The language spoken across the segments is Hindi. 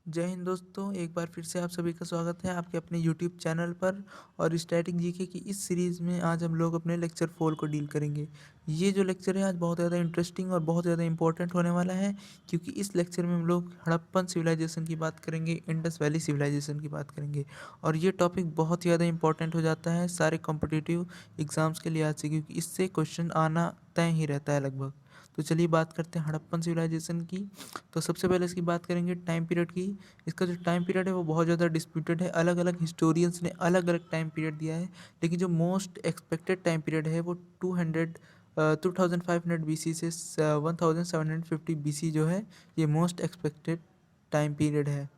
जय हिंद दोस्तों, एक बार फिर से आप सभी का स्वागत है आपके अपने यूट्यूब चैनल पर। और स्टैटिक जीके की इस सीरीज़ में आज हम लोग अपने लेक्चर 4 को डील करेंगे। ये जो लेक्चर है आज बहुत ज़्यादा इंटरेस्टिंग और बहुत ज़्यादा इंपॉर्टेंट होने वाला है, क्योंकि इस लेक्चर में हम लोग हड़प्पन सिविलाइजेशन की बात करेंगे, इंडस वैली सिविलाइजेशन की बात करेंगे। और ये टॉपिक बहुत ज़्यादा इंपॉर्टेंट हो जाता है सारे कॉम्पिटिटिव एग्ज़ाम्स के लिहाज से, क्योंकि इससे क्वेश्चन आना तय ही रहता है लगभग। तो चलिए बात करते हैं हड़प्पन सिविलाइजेशन की। तो सबसे पहले इसकी बात करेंगे टाइम पीरियड की। इसका जो टाइम पीरियड है वो बहुत ज़्यादा डिस्प्यूटेड है, अलग अलग हिस्टोरियंस ने अलग अलग टाइम पीरियड दिया है। लेकिन जो मोस्ट एक्सपेक्टेड टाइम पीरियड है वो 2500 BC से 1750 BC जो है, ये मोस्ट एक्सपेक्टेड टाइम पीरियड है।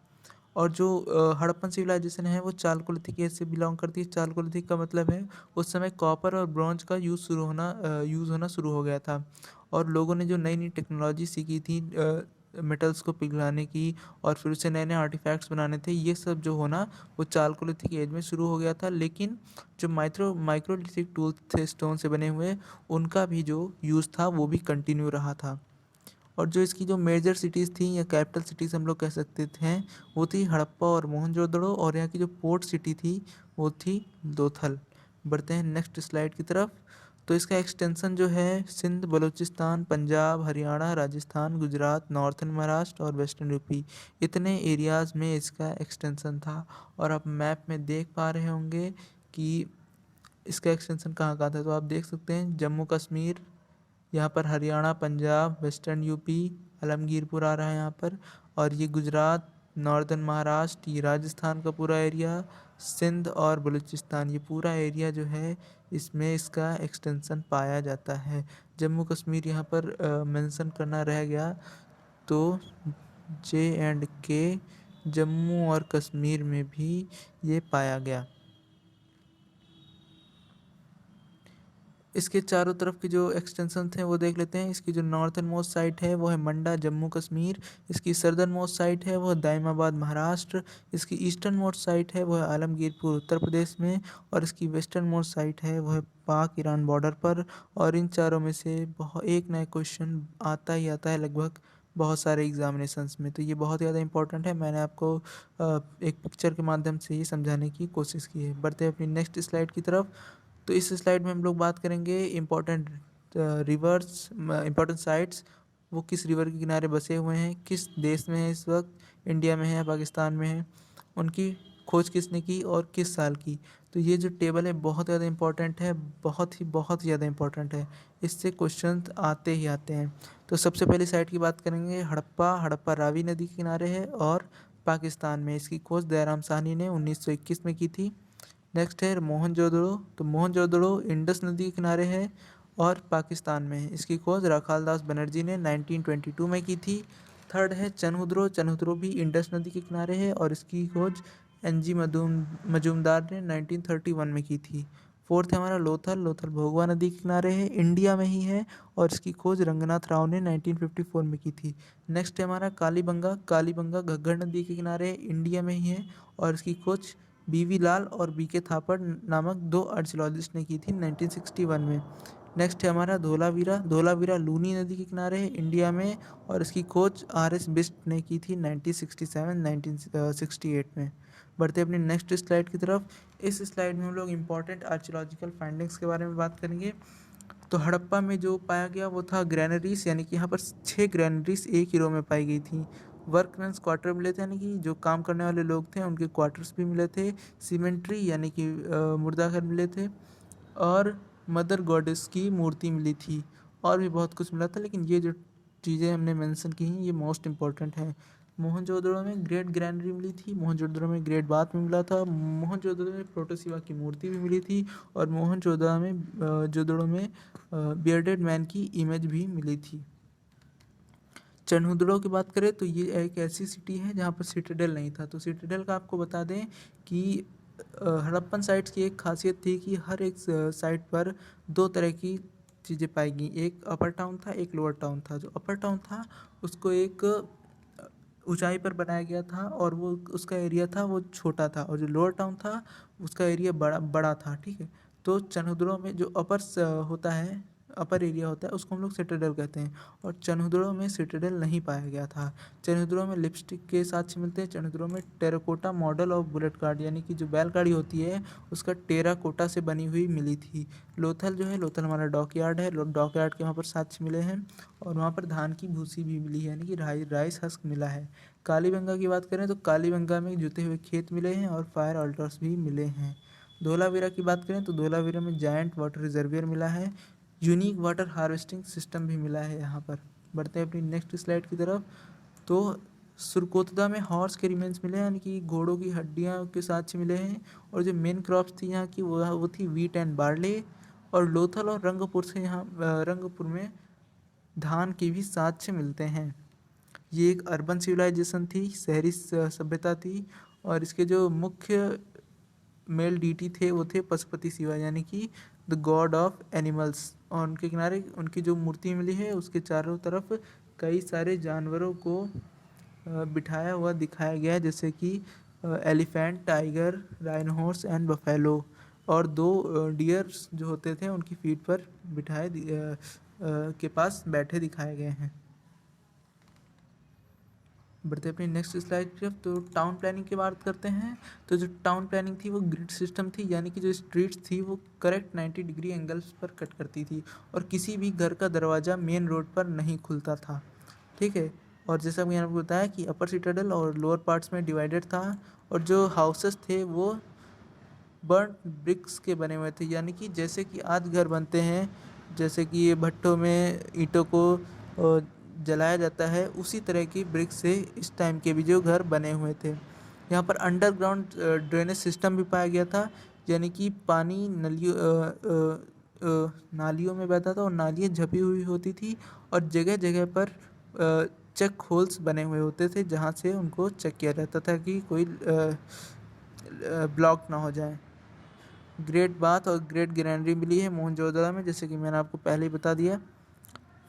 और जो हड़प्पन सिविलाइजेशन है वो चालकोलिथिक एज से बिलोंग करती है। चालकोलिथिक का मतलब है उस समय कॉपर और ब्रॉन्ज का यूज़ होना शुरू हो गया था। और लोगों ने जो नई नई टेक्नोलॉजी सीखी थी मेटल्स को पिघलाने की, और फिर उससे नए नए आर्टिफैक्ट्स बनाने थे, ये सब जो होना वो चालकोलिथिक एज में शुरू हो गया था। लेकिन जो माइक्रोलिथिक टूल्स थे स्टोन से बने हुए, उनका भी जो यूज़ था वो भी कंटिन्यू रहा था। और जो इसकी जो मेजर सिटीज़ थी या कैपिटल सिटीज़ हम लोग कह सकते थे, वो थी हड़प्पा और मोहनजोदड़ो। और यहाँ की जो पोर्ट सिटी थी वो थी लोथल। बढ़ते हैं नेक्स्ट स्लाइड की तरफ। तो इसका एक्सटेंशन जो है सिंध, बलूचिस्तान, पंजाब, हरियाणा, राजस्थान, गुजरात, नॉर्थन महाराष्ट्र और वेस्टर्न यूपी, इतने एरियाज़ में इसका एक्सटेंशन था। और आप मैप में देख पा रहे होंगे कि इसका एक्सटेंशन कहाँ कहाँ था। तो आप देख सकते हैं जम्मू कश्मीर, यहाँ पर हरियाणा, पंजाब, वेस्टर्न यूपी, आलमगीरपुर आ रहा है यहाँ पर। और ये गुजरात, नॉर्दर्न महाराष्ट्र, ये राजस्थान का पूरा एरिया, सिंध और बलूचिस्तान, ये पूरा एरिया जो है इसमें इसका एक्सटेंशन पाया जाता है। जम्मू कश्मीर यहाँ पर मेंशन करना रह गया, तो J&K जम्मू और कश्मीर में भी ये पाया गया। इसके चारों तरफ की जो एक्सटेंशन थे वो देख लेते हैं। इसकी जो नॉर्थन मोस्ट साइड है वो है मंडा, जम्मू कश्मीर। इसकी सर्दर्न मोस्ट साइड है वो है दाइमाबाद, महाराष्ट्र। इसकी ईस्टर्न मोस्ट साइड है वो है आलमगीरपुर, उत्तर प्रदेश में। और इसकी वेस्टर्न मोस्ट साइड है वो है पाक ईरान बॉर्डर पर। और इन चारों में से बहुत एक नया क्वेश्चन आता ही आता है लगभग बहुत सारे एग्जामिनेशंस में। तो ये बहुत ज़्यादा इंपॉर्टेंट है। मैंने आपको एक पिक्चर के माध्यम से ही समझाने की कोशिश की है। बढ़ते हैं अपनी नेक्स्ट स्लाइड की तरफ। तो इस स्लाइड में हम लोग बात करेंगे इम्पोर्टेंट रिवर्स, इम्पोर्टेंट साइट्स। वो किस रिवर के किनारे बसे हुए हैं, किस देश में है इस वक्त, इंडिया में है या पाकिस्तान में है, उनकी खोज किसने की और किस साल की। तो ये जो टेबल है बहुत ज़्यादा इंपॉर्टेंट है, बहुत ही ज़्यादा इंपॉर्टेंट है। इससे क्वेश्चन आते ही आते हैं। तो सबसे पहली साइट की बात करेंगे हड़प्पा। हड़प्पा रावी नदी के किनारे है और पाकिस्तान में। इसकी खोज दयाराम साहनी ने 1921 में की थी। नेक्स्ट है मोहनजोदड़ो। तो मोहनजोदड़ो इंडस नदी के किनारे है और पाकिस्तान में है। इसकी खोज राखाल दास बनर्जी ने 1922 में की थी। थर्ड है चनहुद्रो। चनहुद्रो भी इंडस नदी के किनारे है और इसकी खोज NG मजूमदार ने 1931 में की थी। फोर्थ है हमारा लोथल। लोथल भोगवा नदी के किनारे है, इंडिया में ही है, और इसकी खोज रंगनाथ राव ने 1954 में की थी। नेक्स्ट है हमारा कालीबंगा। कालीबंगा घग्गर नदी के किनारे है, इंडिया में ही है, और इसकी खोज BV लाल और BK थापड़ नामक दो आर्जियोलॉजिस्ट ने की थी 1961 में। नेक्स्ट है हमारा धोलावीरा। धोलावीरा लूनी नदी के किनारे है, इंडिया में, और इसकी खोज RS बिस्ट ने की थी 1968 में। बढ़ते अपनी नेक्स्ट स्लाइड की तरफ। इस स्लाइड में हम लोग इम्पॉर्टेंट आर्जियोलॉजिकल फाइंडिंग्स के बारे में बात करेंगे। तो हड़प्पा में जो पाया गया वो था ग्रैनरीज, यानी कि यहाँ पर 6 ग्रैनरीज एक ही रो में पाई गई थी। वर्कमेंस क्वार्टर मिले थे, यानी कि जो काम करने वाले लोग थे उनके क्वार्टर्स भी मिले थे। सीमेंट्री यानी कि मुर्दाघर मिले थे। और मदर गॉडेस की मूर्ति मिली थी। और भी बहुत कुछ मिला था, लेकिन ये जो चीज़ें हमने मेंशन की हैं ये मोस्ट इंपॉर्टेंट हैं। मोहनजोदड़ो में ग्रेट ग्रैनरी मिली थी। मोहनजोदड़ो में ग्रेट बाथ में मिला था। मोहनजोदड़ो में प्रोटोसिवा की मूर्ति भी मिली थी। और जोदड़ो में बियर्डेड मैन की इमेज भी मिली थी। चनहुदड़ो की बात करें तो ये एक ऐसी सिटी है जहाँ पर सिटाडेल नहीं था। तो सिटाडेल का आपको बता दें कि हड़प्पन साइट्स की एक खासियत थी कि हर एक साइट पर दो तरह की चीज़ें पाई गई। एक अपर टाउन था, एक लोअर टाउन था। जो अपर टाउन था उसको एक ऊंचाई पर बनाया गया था और वो उसका एरिया था वो छोटा था, और जो लोअर टाउन था उसका एरिया बड़ा बड़ा था। ठीक है। तो चनहुदड़ो में जो होता है अपर एरिया होता है उसको हम लोग सिटाडेल कहते हैं। और चनहुदड़ों में सिटाडेल नहीं पाया गया था। चनहुदड़ों में लिपस्टिक के साक्ष्य मिलते हैं। चनहुदड़ों में terracotta model of bullet card यानी कि जो बैलगाड़ी होती है उसका टेराकोटा से बनी हुई मिली थी। लोथल जो है, लोथल हमारा डॉकयार्ड है, डॉकयार्ड के वहाँ पर साक्ष्य मिले हैं और वहाँ पर धान की भूसी भी मिली है यानी कि राइस हस्क मिला है। कालीबंगा की बात करें तो कालीबंगा में जुते हुए खेत मिले हैं और फायर ऑल्टर्स भी मिले हैं। धोलावीरा की बात करें तो धोलावीरा में जायंट वाटर रिजर्वियर मिला है। यूनिक वाटर हार्वेस्टिंग सिस्टम भी मिला है यहाँ पर। बढ़ते हैं अपनी नेक्स्ट स्लाइड की तरफ। तो सुरकोतदा में हॉर्स के रिमेन्स मिले हैं यानी कि घोड़ों की हड्डियाँ के साक्ष्य मिले हैं। और जो मेन क्रॉप्स थी यहाँ की वो थी वीट एंड बार्ले। और लोथल और रंगपुर से यहाँ रंगपुर में धान के भी साक्ष्य मिलते हैं। ये एक अर्बन सिविलाइजेशन थी, शहरी सभ्यता थी। और इसके जो मुख्य मेल डीटी थे वो थे पशुपति शिवा यानी कि द गॉड ऑफ एनिमल्स। और उनके किनारे उनकी जो मूर्ति मिली है उसके चारों तरफ कई सारे जानवरों को बिठाया हुआ दिखाया गया है, जैसे कि एलिफेंट, टाइगर, राइनोहॉर्स एंड बफेलो। और दो डियर्स जो होते थे उनकी पीठ पर बिठाए के पास बैठे दिखाए गए हैं। बढ़ते अपनी नेक्स्ट स्लाइड की तरफ। तो टाउन प्लानिंग की बात करते हैं। तो जो टाउन प्लानिंग थी वो ग्रिड सिस्टम थी यानी कि जो स्ट्रीट्स थी वो करेक्ट 90 डिग्री एंगल्स पर कट करती थी और किसी भी घर का दरवाज़ा मेन रोड पर नहीं खुलता था। ठीक है। और जैसा मैंने आपको बताया कि अपर सिटाडेल और लोअर पार्ट्स में डिवाइडेड था। और जो हाउसेस थे वो बर्न ब्रिक्स के बने हुए थे यानी कि जैसे कि आज घर बनते हैं, जैसे कि ये भट्टों में ईंटों को जलाया जाता है, उसी तरह की ब्रिक्स से इस टाइम के भी जो घर बने हुए थे। यहाँ पर अंडरग्राउंड ड्रेनेज सिस्टम भी पाया गया था यानी कि पानी नालियों में बहता था और नालियाँ झपी हुई होती थी और जगह जगह पर चेक होल्स बने हुए होते थे जहाँ से उनको चेक किया जाता था कि कोई ब्लॉक ना हो जाए। ग्रेट बाथ और ग्रेट ग्रैंडरी मिली है मोहनजोदड़ो में, जैसे कि मैंने आपको पहले ही बता दिया।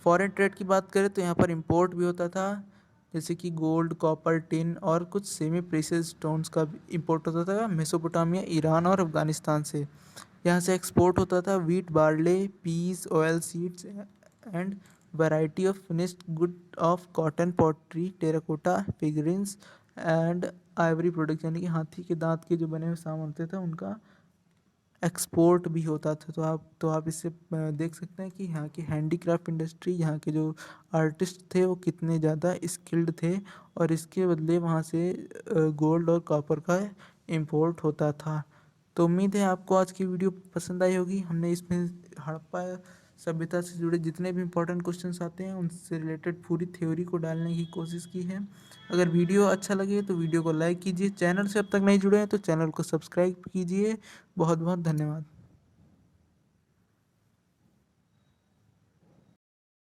फॉरेन ट्रेड की बात करें तो यहाँ पर इंपोर्ट भी होता था, जैसे कि गोल्ड, कॉपर, टिन और कुछ सेमी प्रेशियस स्टोन्स का इंपोर्ट होता था मेसोपोटामिया, ईरान और अफगानिस्तान से। यहाँ से एक्सपोर्ट होता था wheat, barley, peas, oil seeds and variety of finished good of cotton, pottery, terracotta, figurines and ivory product यानी कि हाथी के दांत के जो बने हुए सामान होते थे उनका एक्सपोर्ट भी होता था। तो आप इससे देख सकते हैं कि यहाँ की हैंडीक्राफ्ट इंडस्ट्री, यहाँ के जो आर्टिस्ट थे वो कितने ज़्यादा स्किल्ड थे और इसके बदले वहाँ से गोल्ड और कॉपर का इंपोर्ट होता था। तो उम्मीद है आपको आज की वीडियो पसंद आई होगी। हमने इसमें हड़प्पा सभ्यता से जुड़े जितने भी इंपॉर्टेंट क्वेश्चंस आते हैं उनसे रिलेटेड पूरी थ्योरी को डालने की कोशिश की है। अगर वीडियो अच्छा लगे तो वीडियो को लाइक कीजिए। चैनल से अब तक नहीं जुड़े हैं तो चैनल को सब्सक्राइब कीजिए। बहुत बहुत धन्यवाद।